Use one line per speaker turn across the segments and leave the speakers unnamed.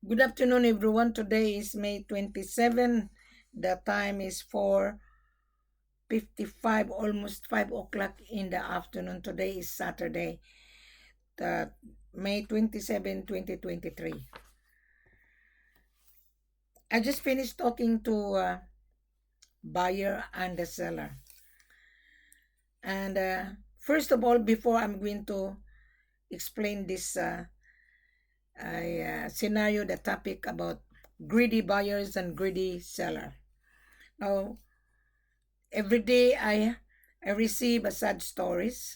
Good afternoon, everyone. Today is May 27. The time is 4:55, almost 5 o'clock in the afternoon. Today is Saturday, the May 27, 2023. I just finished talking to buyer and the seller. And first of all, before I'm going to explain this scenario, the topic about greedy buyers and greedy seller. Now, every day I receive a sad stories.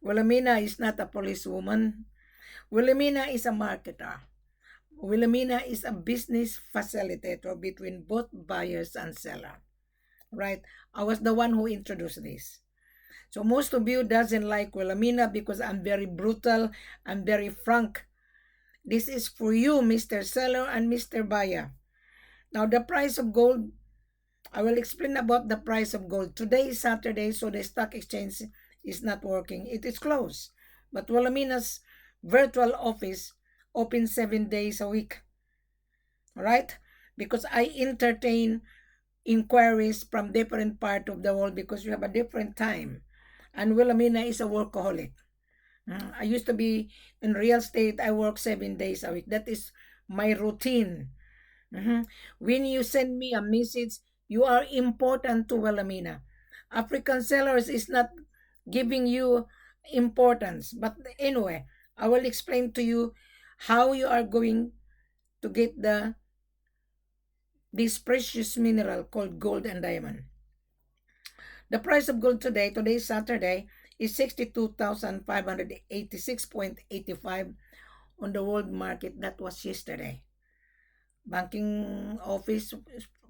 Wilhelmina is not a policewoman. Wilhelmina is a marketer. Wilhelmina is a business facilitator between both buyers and seller. Right? I was the one who introduced this. So most of you doesn't like Wilhelmina because I'm very brutal, I'm very frank. This is for you, Mr. Seller and Mr. Buyer. Now the price of gold, I will explain about the price of gold. Today is Saturday, so the stock exchange is not working. It is closed. But Wilhelmina's virtual office open 7 days a week. All right? Because I entertain inquiries from different part of the world because we have a different time. And Wilhelmina is a workaholic. I used to be in real estate. I work 7 days a week. That is my routine. When you send me a message, you are important to Wilhelmina. African sellers is not giving you importance. But anyway, I will explain to you how you are going to get this precious mineral called gold and diamond. The price of gold today is Saturday, is 62,586.85 on the world market. That was yesterday. Banking office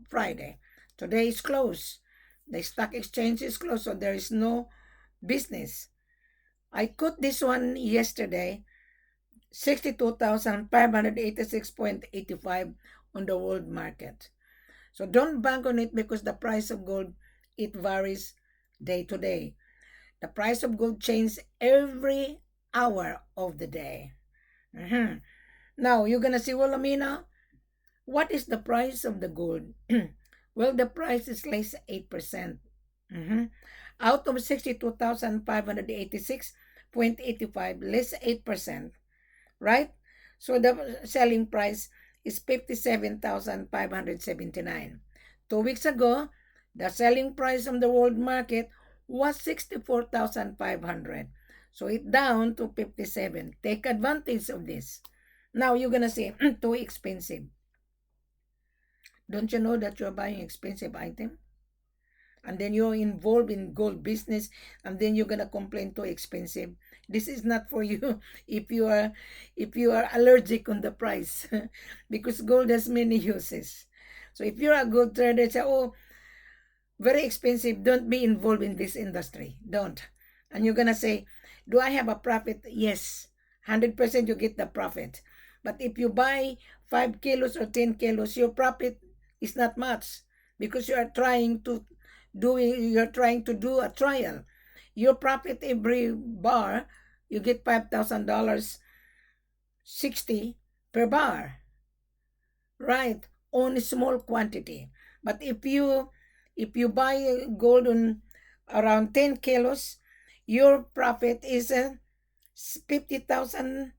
Friday. Today is closed. The stock exchange is closed, so there is no business. I cut this one yesterday, 62,586.85 on the world market. So don't bank on it because the price of gold, it varies day to day. The price of gold changes every hour of the day. Now, you're going to say, well, Amina, what is the price of the gold? Well, the price is less 8%. Out of 62,586.85, less 8%, right? So the selling price is 57,579. 2 weeks ago, the selling price on the world market was 64,500. So it down to 57. Take advantage of this. Now you're going to say, too expensive. Don't you know that you're buying expensive item? And then you're involved in gold business, and then you're gonna complain too expensive. This is not for you if you are allergic on the price, because gold has many uses. So if you're a gold trader, say, oh, very expensive, don't be involved in this industry. Don't. And you're gonna say, do I have a profit? Yes, 100% you get the profit. But if you buy 5 kilos or 10 kilos, your profit is not much because you're trying to do a trial. Your profit every bar, you get $5,000, 60 per bar, right? On a small quantity. But if you buy gold on around 10 kilos, your profit is 50,000,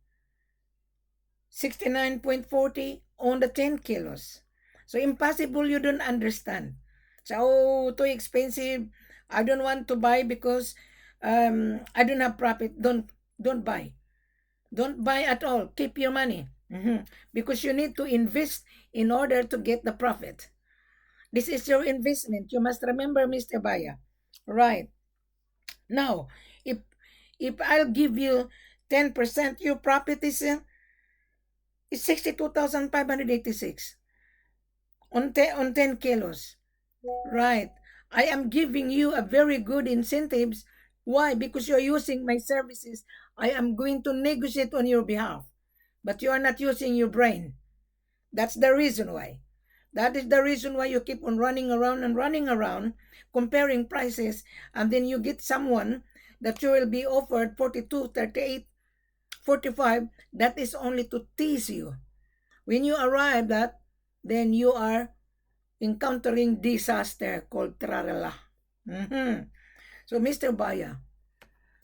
69.40 on the 10 kilos. So impossible, you don't understand. So, oh, too expensive. I don't want to buy because I don't have profit. Don't buy. Don't buy at all. Keep your money. Because you need to invest in order to get the profit. This is your investment. You must remember, Mr. Baya. Right. Now, if I'll give you 10%, your profit is 62,586 on 10 kilos. Right. I am giving you a very good incentives. Why? Because you're using my services. I am going to negotiate on your behalf. But you are not using your brain. That's the reason why. That is the reason why you keep on running around and running around, comparing prices, and then you get someone that you will be offered 42, 38, 45. That is only to tease you. When you arrive that, then you are encountering disaster called tralala. Mhm. So, Mr. Baya,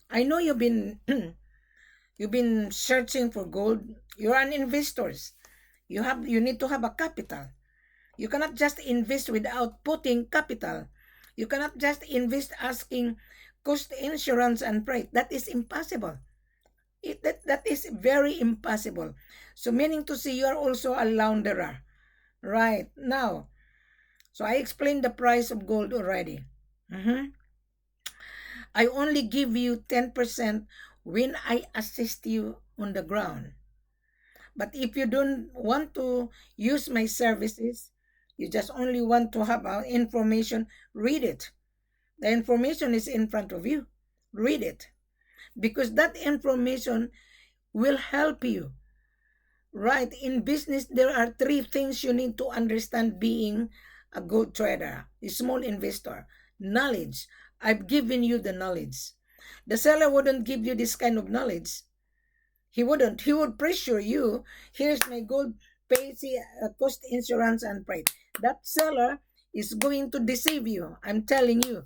I know you've been you've been searching for gold. You're an investor. You need to have a capital. You cannot just invest without putting capital. You cannot just invest asking cost insurance and freight. That is impossible. That is very impossible. So meaning to say you are also a launderer. Right. Now, so I explained the price of gold already. Mhm. I only give you 10% when I assist you on the ground. But if you don't want to use my services, you just only want to have information, read it. The information is in front of you. Read it. Because that information will help you. Right? In business, there are three things you need to understand being a good trader, a small investor. Knowledge. I've given you the knowledge. The seller wouldn't give you this kind of knowledge. He wouldn't. He would pressure you. Here's my gold, pay cost insurance and freight. That seller is going to deceive you. I'm telling you.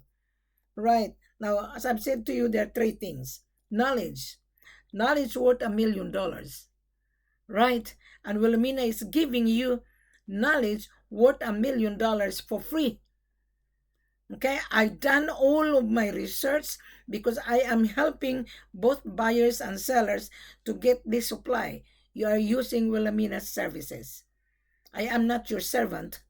Right. Now, as I've said to you, there are three things. Knowledge. Knowledge worth $1,000,000. Right? And Wilhelmina is giving you knowledge worth $1,000,000 for free. Okay, I've done all of my research because I am helping both buyers and sellers to get this supply. You are using Wilhelmina's services. I am not your servant.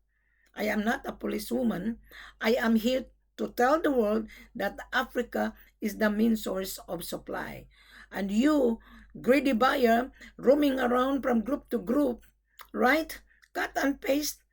I am not a policewoman. I am here to tell the world that Africa is the main source of supply. And you, greedy buyer, roaming around from group to group, right? Cut and paste,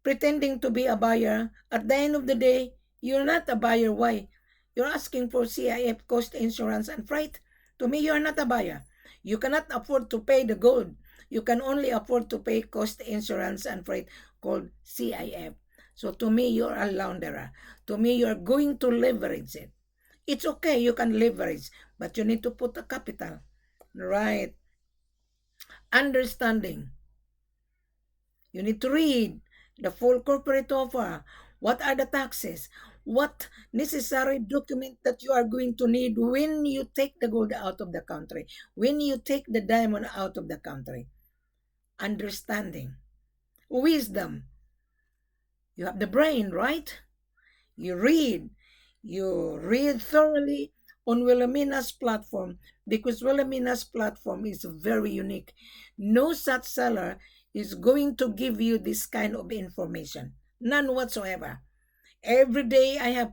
pretending to be a buyer. At the end of the day, you're not a buyer. Why? You're asking for CIF, cost insurance, and freight. To me, you're not a buyer. You cannot afford to pay the gold. You can only afford to pay cost insurance and freight called CIF. So to me, you're a launderer. To me, you're going to leverage it. It's okay, you can leverage, but you need to put a capital. Right. Understanding. You need to read the full corporate offer. What are the taxes? What necessary document that you are going to need when you take the gold out of the country, when you take the diamond out of the country? Understanding. Wisdom. You have the brain, right? You read. You read thoroughly on Wilhelmina's platform because Wilhelmina's platform is very unique. No such seller is going to give you this kind of information. None whatsoever. Every day I have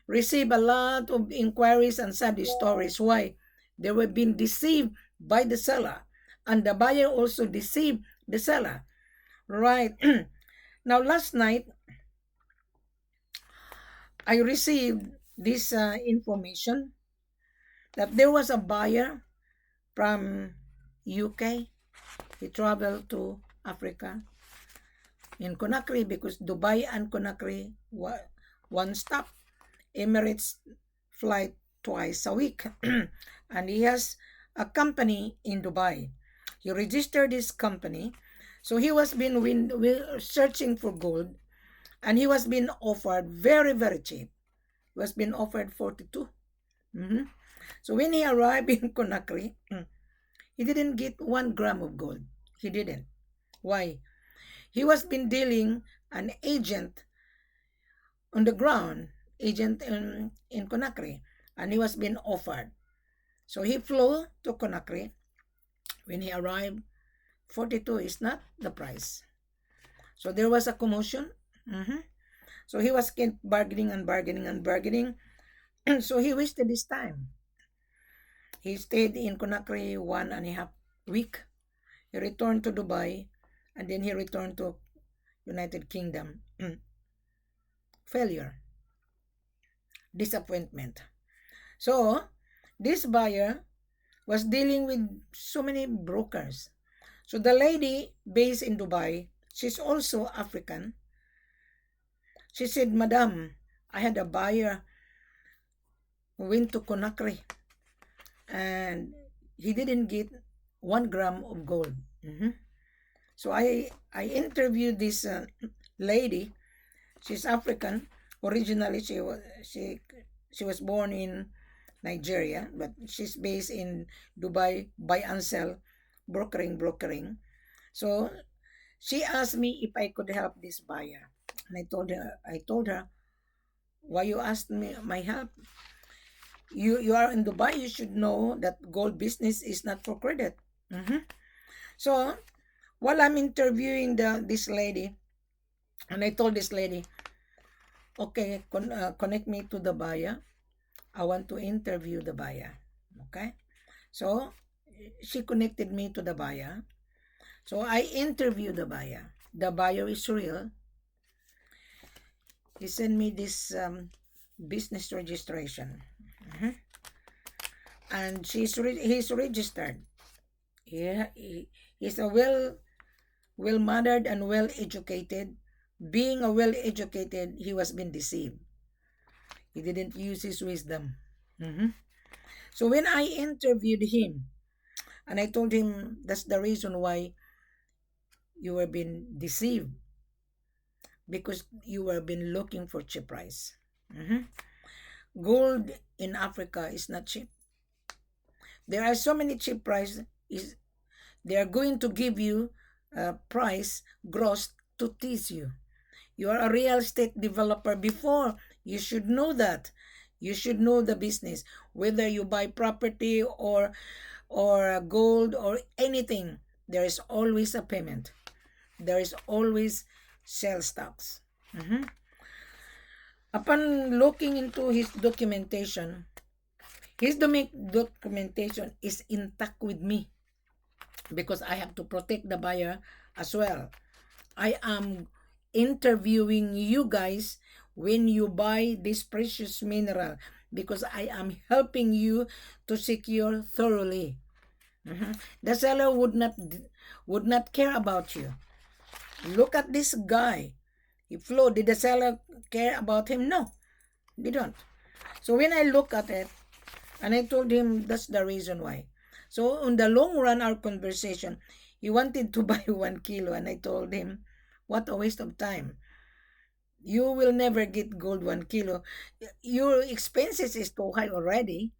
received a lot of inquiries and sad stories. Why? They were being deceived by the seller. And the buyer also deceived the seller. Right. Now, last night, I received this information that there was a buyer from UK. He traveled to Africa in Conakry because Dubai and Conakry one stop. Emirates flight twice a week. And he has a company in Dubai. He registered his company. So he was been searching for gold, and he was being offered very, very cheap. He was being offered 42. So when he arrived in Conakry, he didn't get 1 gram of gold. He didn't. Why? He was been dealing an agent on the ground, agent in Conakry, and he was being offered. So he flew to Conakry. When he arrived, 42 is not the price. So there was a commotion. So he was bargaining and bargaining and bargaining. So he wasted his time. He stayed in Conakry 1.5 week. He returned to Dubai, and then he returned to United Kingdom. Failure. Disappointment. So this buyer was dealing with so many brokers. So the lady based in Dubai, she's also African. She said, Madam, I had a buyer who went to Conakry and he didn't get 1 gram of gold. So I interviewed this lady. She's African. Originally, she was born in Nigeria, but she's based in Dubai, buy and sell, brokering. So she asked me if I could help this buyer, and I told her, why you asked me my help? You are in Dubai. You should know that gold business is not for credit. Mhm. So while I'm interviewing this lady, and I told this lady, okay, connect me to the buyer. I want to interview the buyer. Okay. So she connected me to the buyer. So I interviewed the buyer. The buyer is real. He sent me this business registration. Mhm. And he's registered. He's a well mannered and well educated. Being a well educated, he was being deceived. He didn't use his wisdom. Mhm. So when I interviewed him, and I told him that's the reason why you were being deceived, because you were been looking for cheap price. Mhm. Gold in Africa is not cheap. There are so many cheap price. Is They are going to give you a price gross to tease you. You are a real estate developer before. You should know that. You should know the business. Whether you buy property or gold or anything, there is always a payment. There is always sales tax. Mhm. Upon looking into his documentation is intact with me because I have to protect the buyer as well. I am interviewing you guys when you buy this precious mineral because I am helping you to secure thoroughly. Mhm. The seller would not care about you. Look at this guy. He flowed. Did the seller care about him? No, they don't. So when I look at it, and I told him that's the reason why. So on the long run, our conversation, he wanted to buy 1 kilo, and I told him, what a waste of time. You will never get gold 1 kilo. Your expenses is too high already.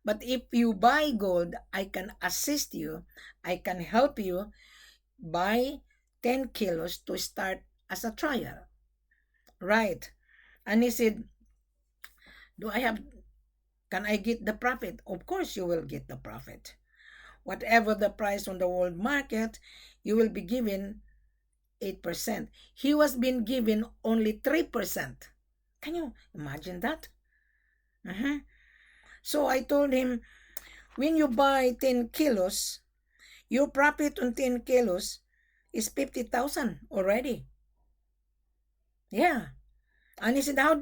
But if you buy gold, I can assist you. I can help you buy 10 kilos to start as a trial. Right. And he said, do I have, can I get the profit? Of course you will get the profit. Whatever the price on the world market, you will be given 8%. He was being given only 3%. Can you imagine that? Uh-huh. So I told him, when you buy 10 kilos, your profit on 10 kilos is 50,000 already. Yeah. And he said, how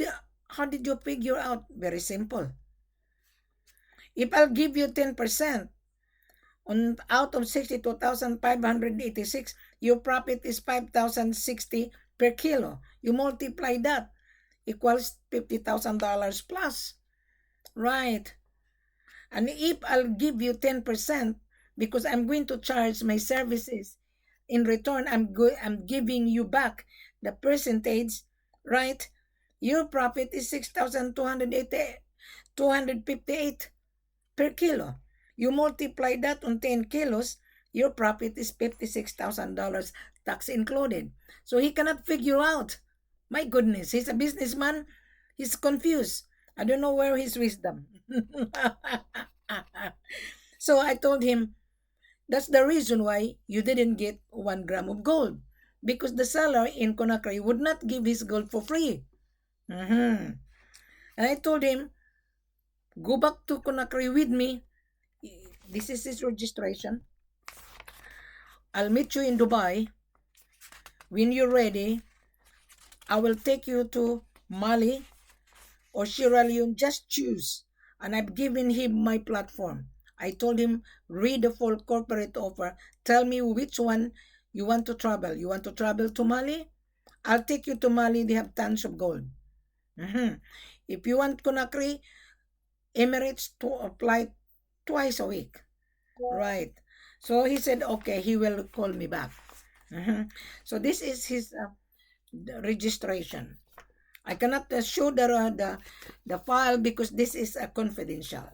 did you figure out? Very simple. If I'll give you 10%, out of 62,586, your profit is 5,060 per kilo. You multiply that, equals $50,000 plus. Right. And if I'll give you 10%, because I'm going to charge my services, in return, I'm giving you back the percentage, right? Your profit is 6,258 per kilo. You multiply that on 10 kilos, your profit is $56,000, tax included. So he cannot figure out. My goodness, he's a businessman. He's confused. I don't know where his wisdom. So I told him, that's the reason why you didn't get 1 gram of gold. Because the seller in Conakry would not give his gold for free. Mhm. And I told him, go back to Conakry with me. This is his registration. I'll meet you in Dubai. When you're ready, I will take you to Mali or Sierra Leone. Just choose. And I've given him my platform. I told him, read the full corporate offer. Tell me which one you want to travel. You want to travel to Mali? I'll take you to Mali. They have tons of gold. Mhm. If you want Conakry, Emirates to apply twice a week. Right. So he said, okay, he will call me back. Mhm. So this is his the registration. I cannot show the file because this is a confidential.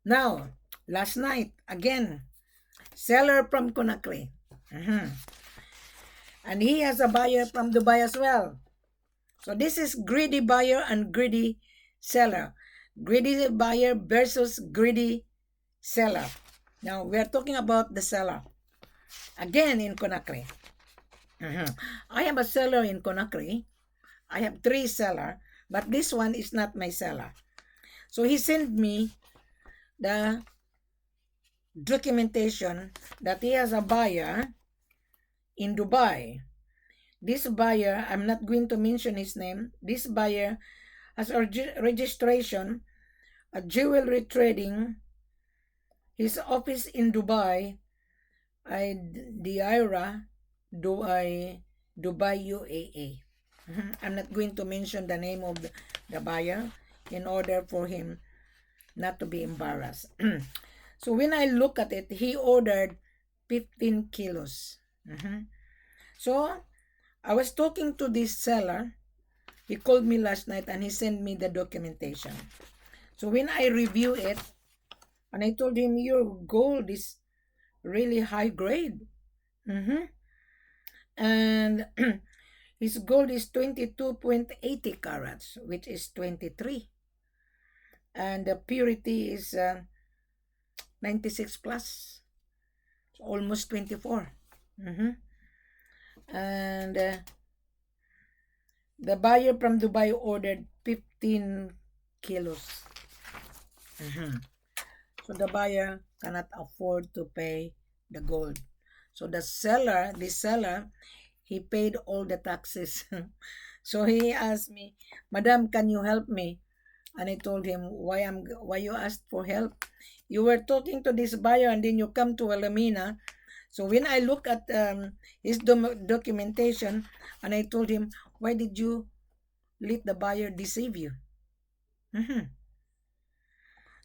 Now, last night again, seller from Conakry. Mhm. And he has a buyer from Dubai as well. So this is greedy buyer and greedy seller. Greedy buyer versus greedy seller. Now we are talking about the seller. Again in Conakry. I have a seller in Conakry. I have 3 seller, but this one is not my seller. So he sent me the documentation that he has a buyer in Dubai. This buyer, I'm not going to mention his name. This buyer has a registration, a jewelry trading, his office in Dubai, the IRA, Dubai UAE. I'm not going to mention the name of the buyer in order for him not to be embarrassed. So when I look at it, he ordered 15 kilos. So I was talking to this seller. He called me last night and he sent me the documentation. So when I review it, and I told him, your gold is really high grade. And his gold is 22.80 carats, which is 23. And the purity is 96 plus, so almost 24. And the buyer from Dubai ordered 15 kilos. So the buyer cannot afford to pay the gold. So the seller, he paid all the taxes. So he asked me, Madam, can you help me? And I told him, why you asked for help? You were talking to this buyer and then you come to Elamina. So when I look at his documentation, and I told him, why did you let the buyer deceive you?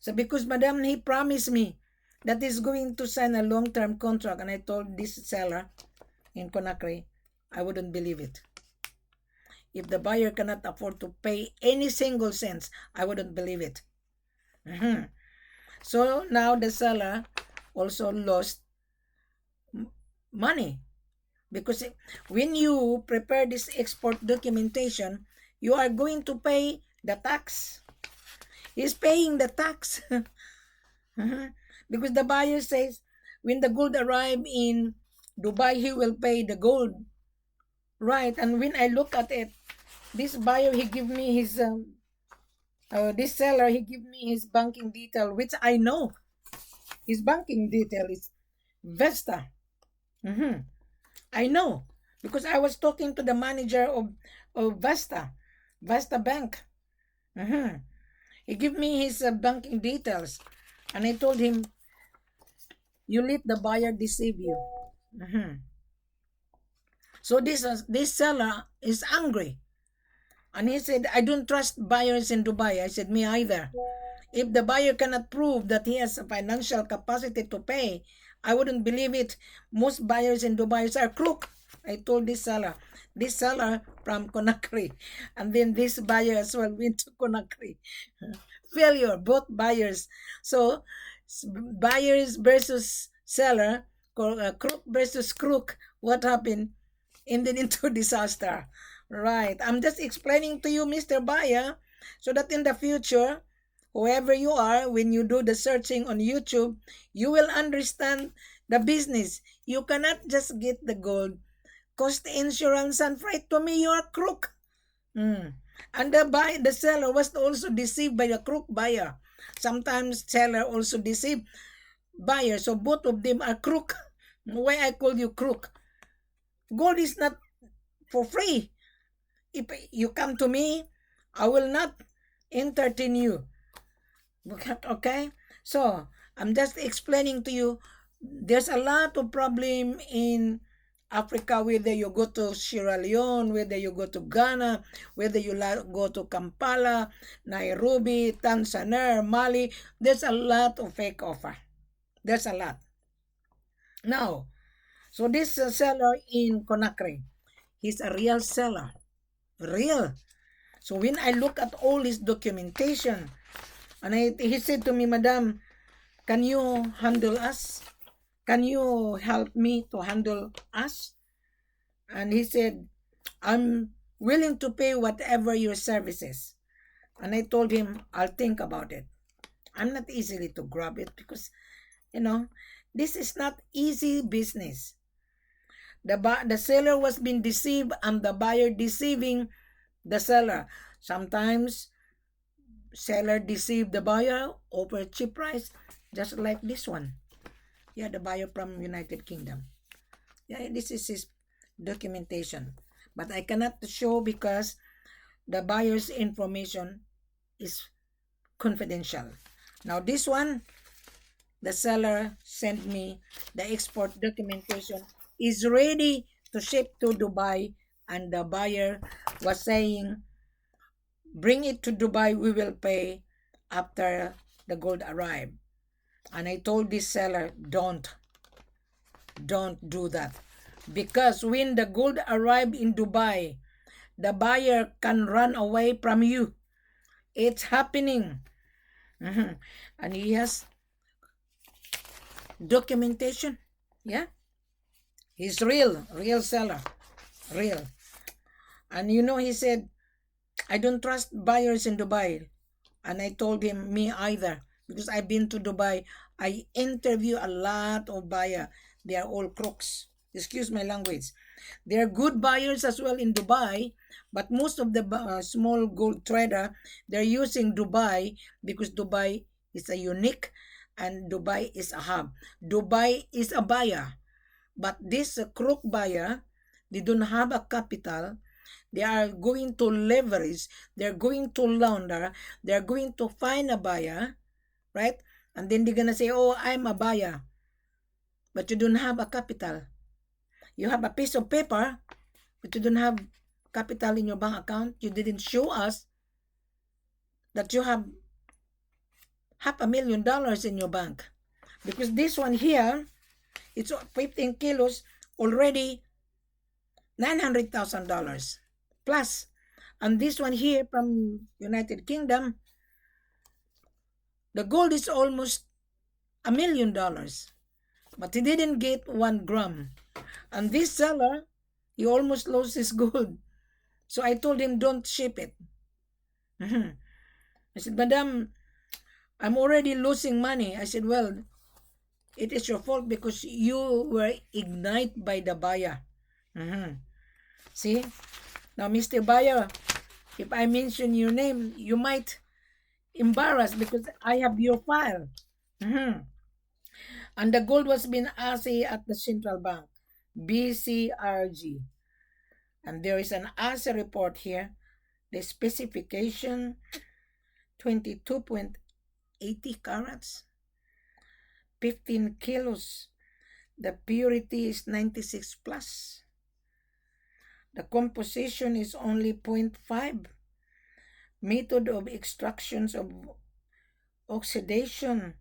So because Madam, he promised me that he's going to sign a long-term contract, and I told this seller in Conakry, I wouldn't believe it. If the buyer cannot afford to pay any single cents, I wouldn't believe it. So now the seller also lost money because when you prepare this export documentation, you are going to pay the tax. He's paying the tax. Because the buyer says when the gold arrive in Dubai, he will pay the gold. Right. And when I look at it, this buyer, he give me his this seller, he give me his banking detail, which I know. His banking detail is Vesta. I know because I was talking to the manager of Vesta Bank. He give me his banking details, and I told him, you let the buyer deceive you. So this seller is angry. And he said, I don't trust buyers in Dubai. I said, me either. If the buyer cannot prove that he has a financial capacity to pay, I wouldn't believe it. Most buyers in Dubai are crook. I told this seller from Conakry. And then this buyer as well went to Conakry. Failure, both buyers. So buyers versus seller, crook versus crook. What happened? Ended into disaster. Right. I'm just explaining to you, Mr. Buyer, so that in the future, whoever you are, when you do the searching on YouTube, you will understand the business. You cannot just get the gold, cost insurance and freight. To me, you are crook. And the seller was also deceived by the crook buyer. Sometimes seller also deceive buyer. So both of them are crook. Why I call you crook? Gold is not for free. If you come to me, I will not entertain you. Okay? So, I'm just explaining to you, there's a lot of problem in Africa, whether you go to Sierra Leone, whether you go to Ghana, whether you go to Kampala, Nairobi, Tanzania, Mali, there's a lot of fake offer. There's a lot. Now, So this seller in Conakry, he's a real seller, real. So when I look at all his documentation, and he said to me, Madam, can you handle us? Can you help me to handle us? And he said, I'm willing to pay whatever your services. And I told him, I'll think about it. I'm not easily to grab it because, you know, this is not easy business. The seller was being deceived and the buyer deceiving the seller. Sometimes seller deceived the buyer over cheap price, just like this one. Yeah, the buyer from United Kingdom. Yeah, this is his documentation. But I cannot show because the buyer's information is confidential. Now this one, the seller sent me the export documentation is ready to ship to Dubai, and the buyer was saying, bring it to Dubai, we will pay after the gold arrive. And I told this seller, don't do that, because when the gold arrive in Dubai, the buyer can run away from you. It's happening. And he has documentation. Yeah, he's real seller, real. And he said, I don't trust buyers in Dubai. And I told him, me either, because I've been to Dubai. I interview a lot of buyer. They are all crooks. Excuse my language. They are good buyers as well in Dubai, but most of the small gold trader, they're using Dubai because Dubai is a unique and Dubai is a hub. Dubai is a buyer, but this crook buyer, they don't have a capital. They are going to leverage, they're going to launder, they're going to find a buyer, right? And then they're gonna say, oh, I'm a buyer, but you don't have a capital. You have a piece of paper, but you don't have capital in your bank account. You didn't show us that you have $500,000 in your bank. Because this one here, it's 15 kilos, already $900,000 plus. And this one here from United Kingdom, the gold is almost $1,000,000, but he didn't get 1 gram. And this seller, he almost lost his gold. So I told him, don't ship it. I said, Madam, I'm already losing money. I said, well, it is your fault because you were ignited by the buyer. See? Now, Mr. Buyer, if I mention your name, you might embarrass because I have your file. And the gold was being assay at the central bank, BCRG. And there is an assay report here. The specification, 22.80 carats, 15 kilos. The purity is 96 plus. The composition is only 0.5. Method of extractions of oxidation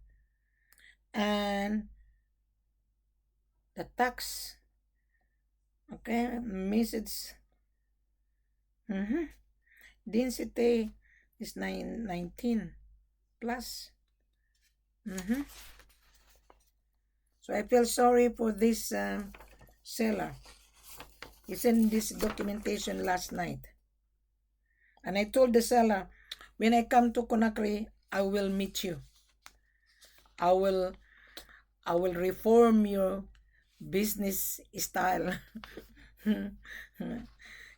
and the tax. Okay, message. Density is 19 plus. So I feel sorry for this seller. He sent this documentation last night. And I told the seller, when I come to Conakry, I will meet you. I will reform your business style.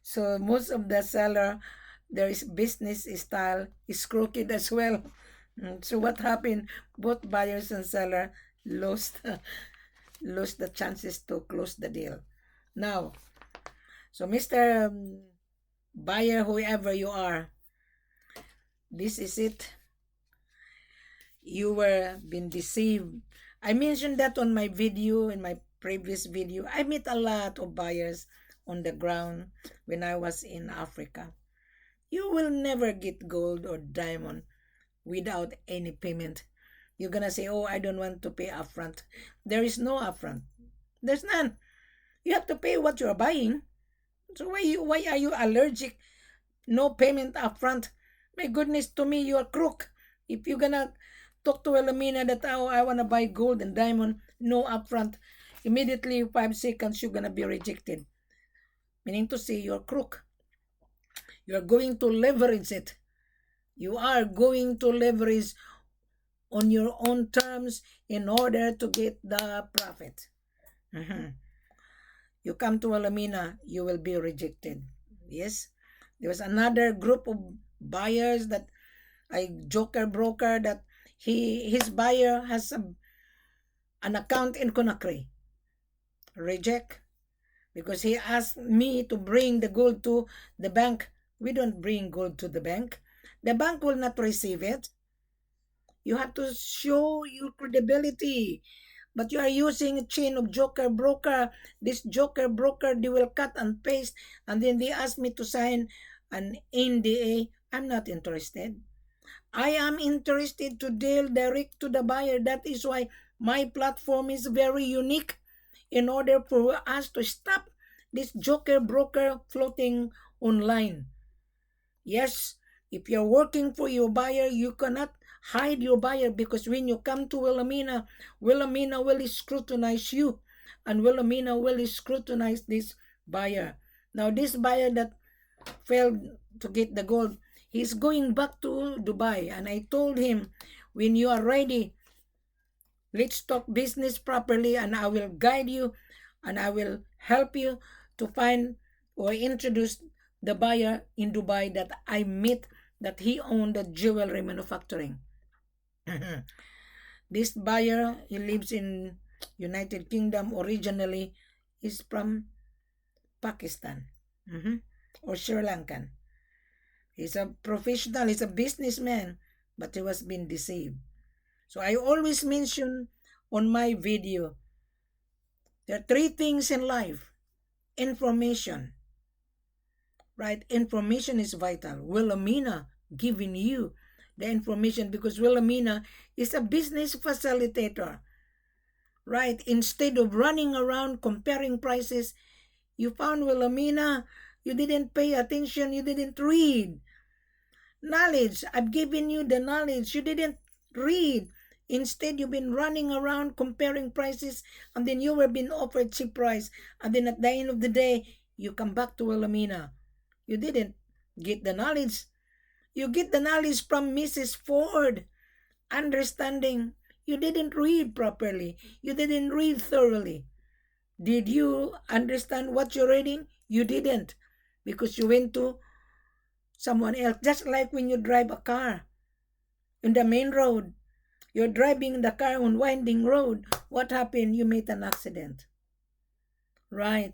So most of the seller, their business style is crooked as well. So what happened? Both buyers and seller lost the chances to close the deal. Now, so Mr. Buyer, whoever you are, this is it. You were being deceived. I mentioned that on my video, in my previous video. I met a lot of buyers on the ground when I was in Africa. You will never get gold or diamond without any payment. You're gonna say, oh, I don't want to pay upfront. There is no upfront. There's none. You have to pay what you're buying. So why are you allergic? No payment upfront. My goodness, to me, you're a crook. If you're gonna talk to Elamina that, oh, I wanna buy gold and diamond, no upfront. Immediately 5 seconds you're gonna be rejected. Meaning to say you're a crook. You're going to leverage it. You are going to leverage on your own terms in order to get the profit. You come to Alamina, you will be rejected. Yes. There was another group of buyers that I joker broker that his buyer has an account in Conakry. Reject. Because he asked me to bring the gold to the bank. We don't bring gold to the bank. The bank will not receive it. You have to show your credibility. But you are using a chain of joker broker. This joker broker, they will cut and paste. And then they ask me to sign an NDA. I'm not interested. I am interested to deal direct to the buyer. That is why my platform is very unique, in order for us to stop this joker broker floating online. Yes, if you're working for your buyer, you cannot hide your buyer, because when you come to Wilhelmina, Wilhelmina will scrutinize you, and Wilhelmina will scrutinize this buyer. Now, this buyer that failed to get the gold, he's going back to Dubai, and I told him, when you are ready, let's talk business properly, and I will guide you, and I will help you to find or introduce the buyer in Dubai that I met, that he owned the jewelry manufacturing. This buyer, he lives in United Kingdom. Originally, he's from Pakistan or Sri Lankan. He's a professional, he's a businessman, but he was being deceived. So I always mention on my video, there are 3 things in life. Information, right? Information is vital. Wilhelmina giving you the information, because Wilhelmina is a business facilitator, right? Instead of running around comparing prices, you found Wilhelmina, you didn't pay attention, you didn't read. Knowledge, I've given you the knowledge, you didn't read. Instead, you've been running around comparing prices, and then you were being offered cheap price, and then at the end of the day, you come back to Wilhelmina. You didn't get the knowledge. You get the knowledge from Mrs. Ford. Understanding. You didn't read properly. You didn't read thoroughly. Did you understand what you're reading? You didn't, because you went to someone else. Just like when you drive a car in the main road. You're driving the car on winding road. What happened? You made an accident. Right.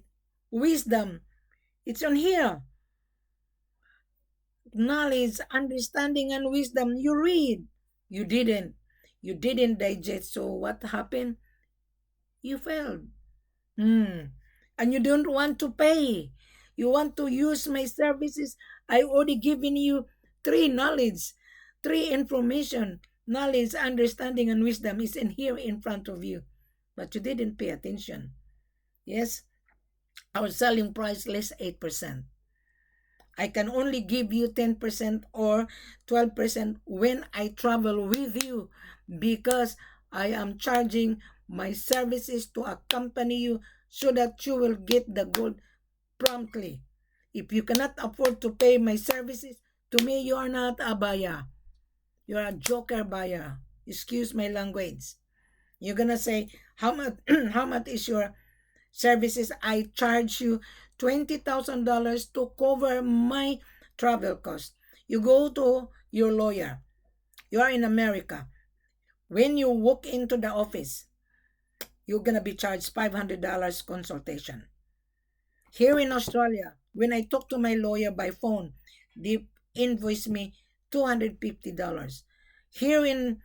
Wisdom. It's on here. Knowledge, understanding, and wisdom. You read. You didn't. You didn't digest. So what happened? You failed. And you don't want to pay. You want to use my services. I already given you 3 knowledge, 3 information. Knowledge, understanding, and wisdom is in here in front of you. But you didn't pay attention. Yes? Our selling price less 8%. I can only give you 10% or 12% when I travel with you, because I am charging my services to accompany you so that you will get the gold promptly. If you cannot afford to pay my services, to me you are not a buyer. You're a joker buyer. Excuse my language. You're gonna say, how much how much is your services? I charge you $20,000 to cover my travel cost. You go to your lawyer. You are in America. When you walk into the office, you're gonna be charged $500 consultation. Here in Australia, when I talk to my lawyer by phone, they invoice me $250. Here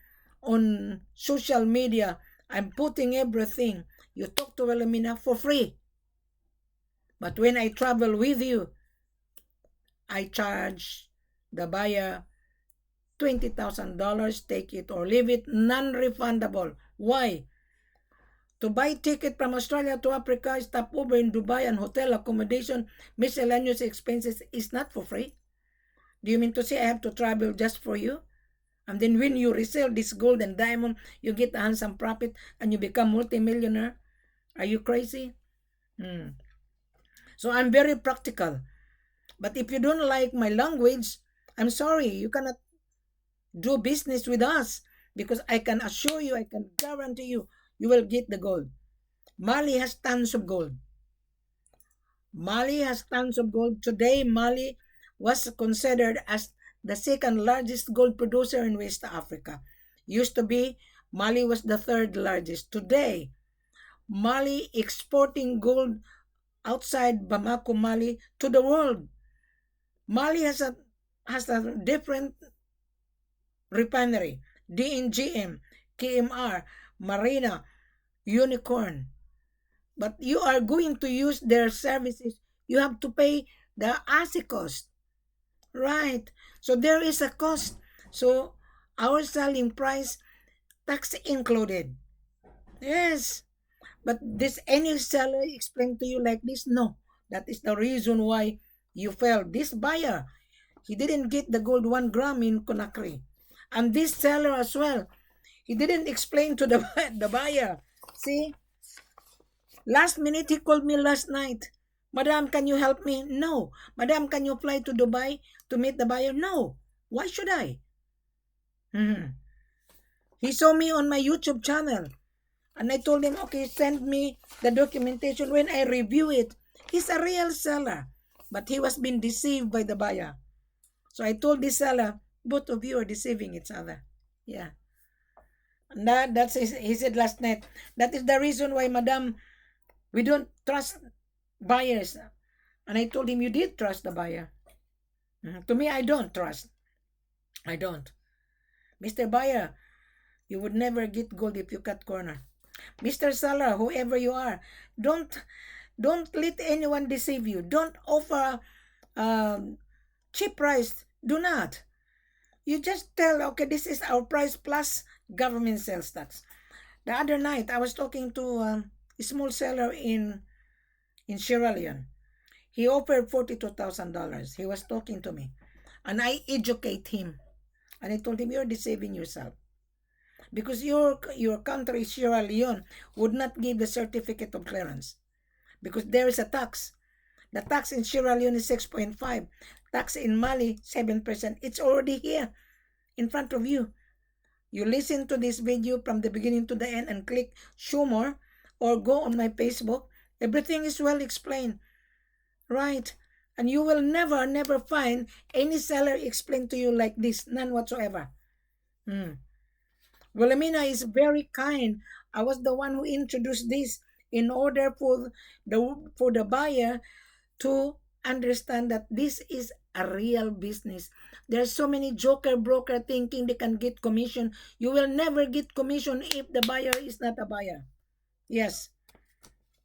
on social media, I'm putting everything. You talk to Wilhelmina for free. But when I travel with you, I charge the buyer $20,000, take it or leave it, non-refundable. Why? To buy ticket from Australia to Africa, stop over in Dubai and hotel accommodation, miscellaneous expenses is not for free. Do you mean to say I have to travel just for you? And then when you resell this gold and diamond, you get a handsome profit and you become multimillionaire? Are you crazy? Hmm. So I'm very practical. But if you don't like my language, I'm sorry, you cannot do business with us because I can assure you, I can guarantee you, you will get the gold. Mali has tons of gold. Mali has tons of gold. Today, Mali was considered as the second largest gold producer in West Africa. Used to be, Mali was the third largest. Today, Mali exporting gold outside Bamako, Mali to the world. Mali has a different refinery, DNGM, KMR, Marina, Unicorn. But you are going to use their services, you have to pay the assay cost, right? So there is a cost. So our selling price, tax included. Yes. But this any seller explain to you like this? No. That is the reason why you fell. This buyer, he didn't get the gold 1 gram in Conakry. And this seller as well, he didn't explain to the, the buyer. See, last minute he called me last night. Madam, can you help me? No. Madam, can you fly to Dubai to meet the buyer? No. Why should I? Mhm. He saw me on my YouTube channel. And I told him, okay, send me the documentation. When I review it, he's a real seller. But he was being deceived by the buyer. So I told the seller, both of you are deceiving each other. Yeah. And he said last night, that is the reason why, madam, we don't trust buyers. And I told him, you did trust the buyer. To me, I don't trust. I don't. Mr. Buyer, you would never get gold if you cut corner. Mr. Seller, whoever you are, don't let anyone deceive you. Don't offer cheap price. Do not. You just tell, okay, this is our price plus government sales tax. The other night, I was talking to a small seller in Sierra Leone. He offered $42,000. He was talking to me. And I educate him. And I told him, you're deceiving yourself. Because your country, Sierra Leone, would not give the certificate of clearance. Because there is a tax. The tax in Sierra Leone is 6.5. Tax in Mali, 7%. It's already here in front of you. You listen to this video from the beginning to the end and click show more or go on my Facebook. Everything is well explained. Right? And you will never find any seller explain to you like this. None whatsoever. Wilhelmina is very kind. I was the one who introduced this in order for the buyer to understand that this is a real business. There are so many joker broker thinking they can get commission. You will never get commission if the buyer is not a buyer. Yes,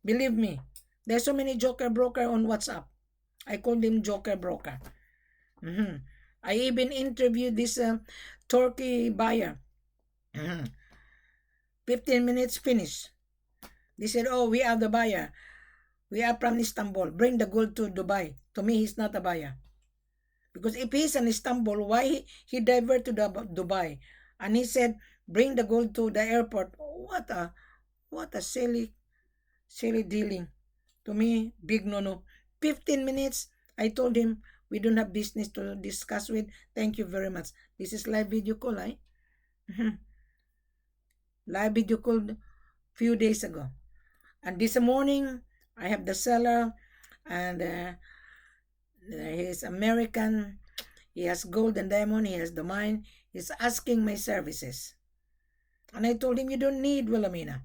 believe me. There are so many joker broker on WhatsApp. I call them joker broker. I even interviewed this Turkey buyer. 15 minutes finish. They said, oh, we are the buyer. We are from Istanbul. Bring the gold to Dubai. To me, he's not a buyer. Because if he's in Istanbul, why he divert to Dubai? And he said, bring the gold to the airport. What a silly dealing. To me, big no-no. 15 minutes, I told him, we don't have business to discuss with. Thank you very much. This is live video call, eh? Live video call few days ago. And this morning, I have the seller, and he's American. He has gold and diamond. He has the mine. He's asking my services. And I told him, you don't need Wilhelmina.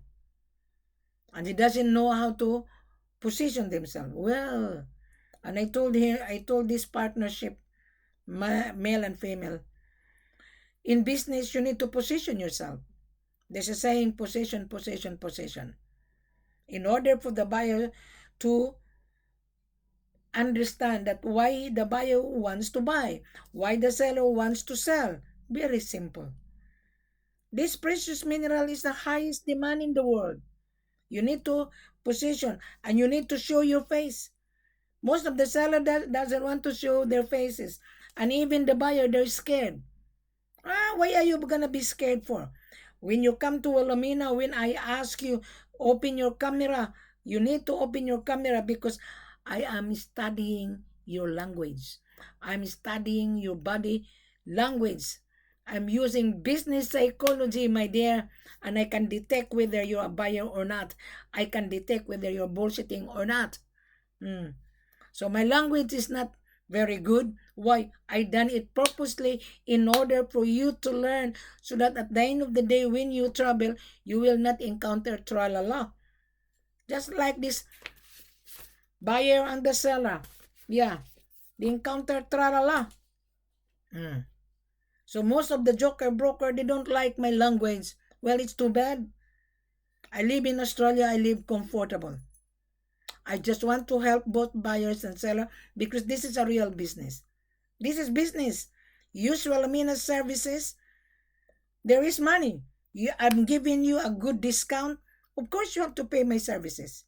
And he doesn't know how to position themselves. Well, and I told this partnership, male and female, in business, you need to position yourself. There's a saying, position. In order for the buyer to understand that why the buyer wants to buy, why the seller wants to sell. Very simple. This precious mineral is the highest demand in the world. You need to position, and you need to show your face. Most of the seller doesn't want to show their faces. And even the buyer, they're scared. Why are you gonna be scared for? When you come to Wilhelmina, when I ask you, open your camera, you need to open your camera because I am studying your language. I'm studying your body language. I'm using business psychology, my dear, and I can detect whether you're a buyer or not. I can detect whether you're bullshitting or not. So my language is not very good. Why? I done it purposely in order for you to learn so that at the end of the day when you travel, you will not encounter tralala. Just like this buyer and the seller. Yeah, they encounter tralala. So most of the joker broker, they don't like my language. Well, it's too bad. I live in Australia. I live comfortable. I just want to help both buyers and seller because this is a real business. This is business. Usual Amina services, there is money. I'm giving you a good discount. Of course, you have to pay my services.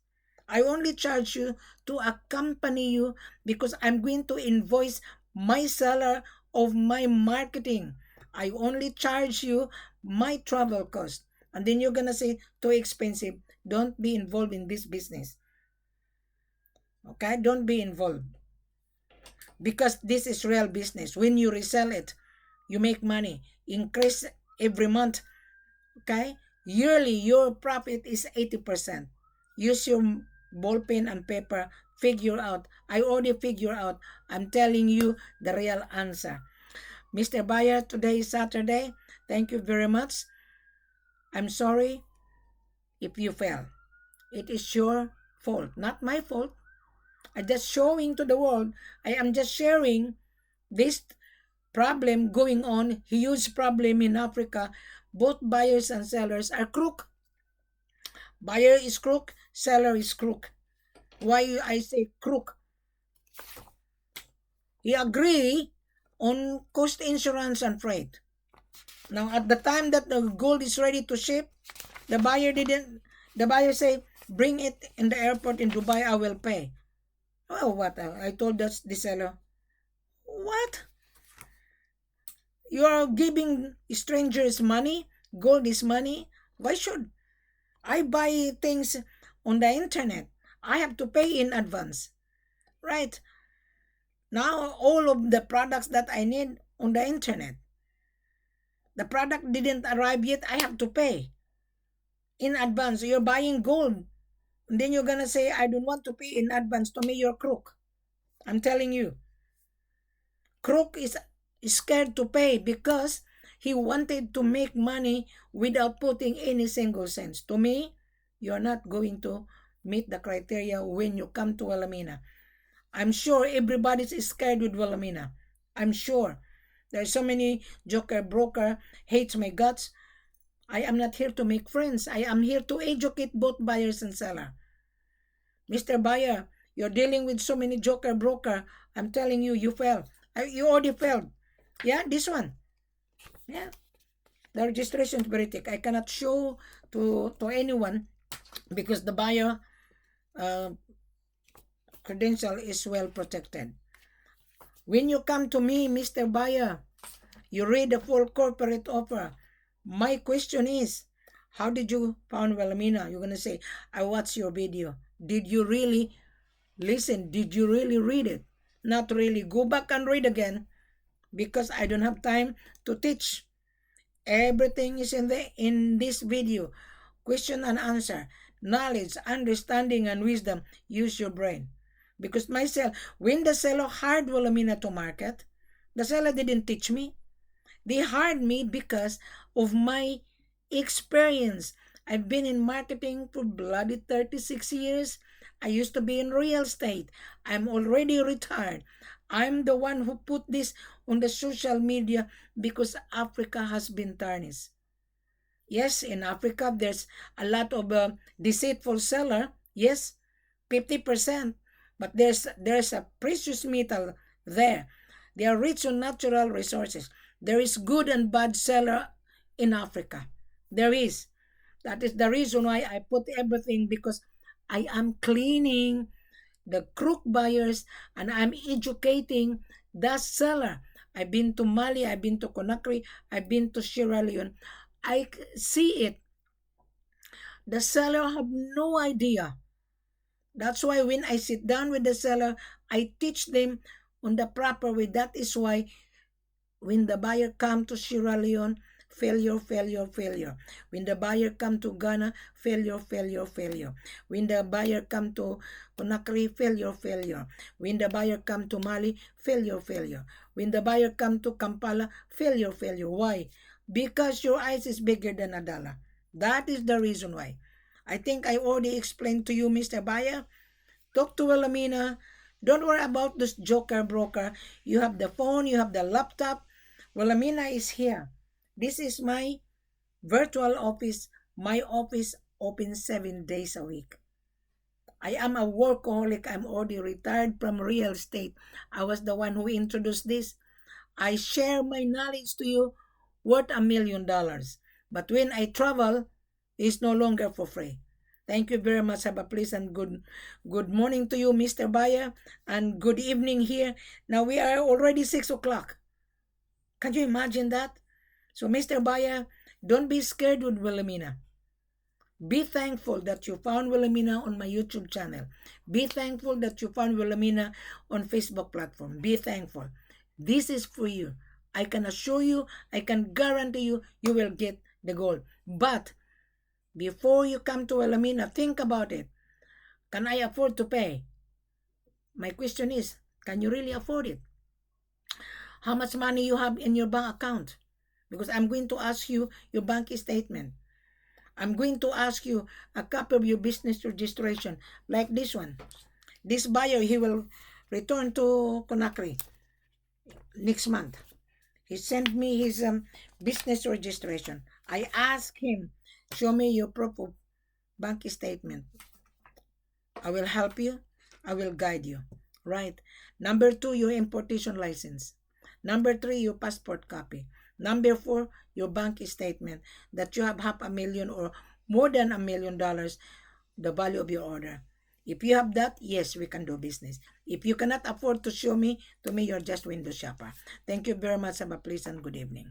I only charge you to accompany you because I'm going to invoice my seller of my marketing. I only charge you my travel cost. And then you're going to say, too expensive. Don't be involved in this business. Okay? Don't be involved. Because this is real business. When you resell it, you make money. Increase every month. Okay? Yearly, your profit is 80%. Use your ball pen and paper. Figure out. I already figure out. I'm telling you the real answer. Mr. Buyer, today is Saturday. Thank you very much. I'm sorry if you fail. It is your fault, not my fault. I'm just showing to the world. I am just sharing this problem going on, huge problem in Africa. Both buyers and sellers are crook. Buyer is crook, seller is crook. Why I say crook? He agree on cost insurance and freight. Now at the time that the gold is ready to ship, the buyer say, bring it in the airport in Dubai, I will pay. Oh, what? I told the seller, what? You are giving strangers money? Gold is money? Why should I buy things on the internet? I have to pay in advance. Right? Now, all of the products that I need on the internet. The product didn't arrive yet. I have to pay in advance. You're buying gold. And then you're going to say, I don't want to pay in advance. To me, you're crook. I'm telling you. Crook is scared to pay because he wanted to make money without putting any single cents. To me, you're not going to meet the criteria when you come to Wilhelmina. I'm sure everybody's scared with Wilhelmina. I'm sure. There's so many joker broker hates my guts. I am not here to make friends. I am here to educate both buyers and seller. Mr. Buyer, you're dealing with so many joker broker. I'm telling you, you failed. You already failed. Yeah, this one. Yeah. The registration is very thick. I cannot show to anyone because the buyer credential is well protected. When you come to me, Mr. Buyer, you read the full corporate offer. My question is, how did you found Wilhelmina? You're going to say, I watched your video. Did you really listen? Did you really read it? Not really. Go back and read again because I don't have time to teach. Everything is in this video. Question and answer. Knowledge, understanding, and wisdom. Use your brain. Because myself, when the seller hired Wilhelmina to market, the seller didn't teach me. They hired me because of my experience. I've been in marketing for bloody 36 years. I used to be in real estate. I'm already retired. I'm the one who put this on the social media because Africa has been tarnished. Yes, in Africa, there's a lot of deceitful seller. Yes, 50%. But there's a precious metal there. They are rich on natural resources. There is good and bad seller in Africa. There is. That is the reason why I put everything, because I am cleaning the crook buyers and I'm educating the seller. I've been to Mali, I've been to Conakry, I've been to Sierra Leone. See it. The seller have no idea. That's why when I sit down with the seller, I teach them on the proper way. That is why when the buyer come to Sierra Leone, failure, failure, failure. When the buyer come to Ghana, failure, failure, failure. When the buyer come to Conakry, failure, failure. When the buyer come to Mali, failure, failure. When the buyer come to Kampala, failure, failure. Why? Because your eyes is bigger than a dollar. That is the reason why. I think I already explained to you, Mr. Buyer. Talk to Wilhelmina. Don't worry about this joker broker. You have the phone, you have the laptop. Wilhelmina is here. This is my virtual office. My office opens 7 days a week. I am a workaholic. I'm already retired from real estate. I was the one who introduced this. I share my knowledge to you worth $1,000,000. But when I travel, it's no longer for free. Thank you very much. Have a pleasant good morning to you, Mr. Buyer, and good evening here. Now we are already 6 o'clock. Can you imagine that? So, Mr. Buyer, don't be scared with Wilhelmina. Be thankful that you found Wilhelmina on my YouTube channel. Be thankful that you found Wilhelmina on Facebook platform. Be thankful. This is for you. I can assure you, I can guarantee you, you will get the gold. But before you come to Wilhelmina, think about it. Can I afford to pay? My question is, can you really afford it? How much money you have in your bank account? Because I'm going to ask you your bank statement. I'm going to ask you a copy of your business registration, like this one. This buyer, he will return to Conakry next month. He sent me his business registration. I asked him, show me your proof of bank statement. I will help you. I will guide you. Right. Number 2, your importation license. Number 3, your passport copy. Number 4, your bank statement that you have $500,000 or more than $1,000,000, the value of your order. If you have that, yes, we can do business. If you cannot afford to show me, to me, you're just window shopper. Thank you very much. Have a pleasant good evening.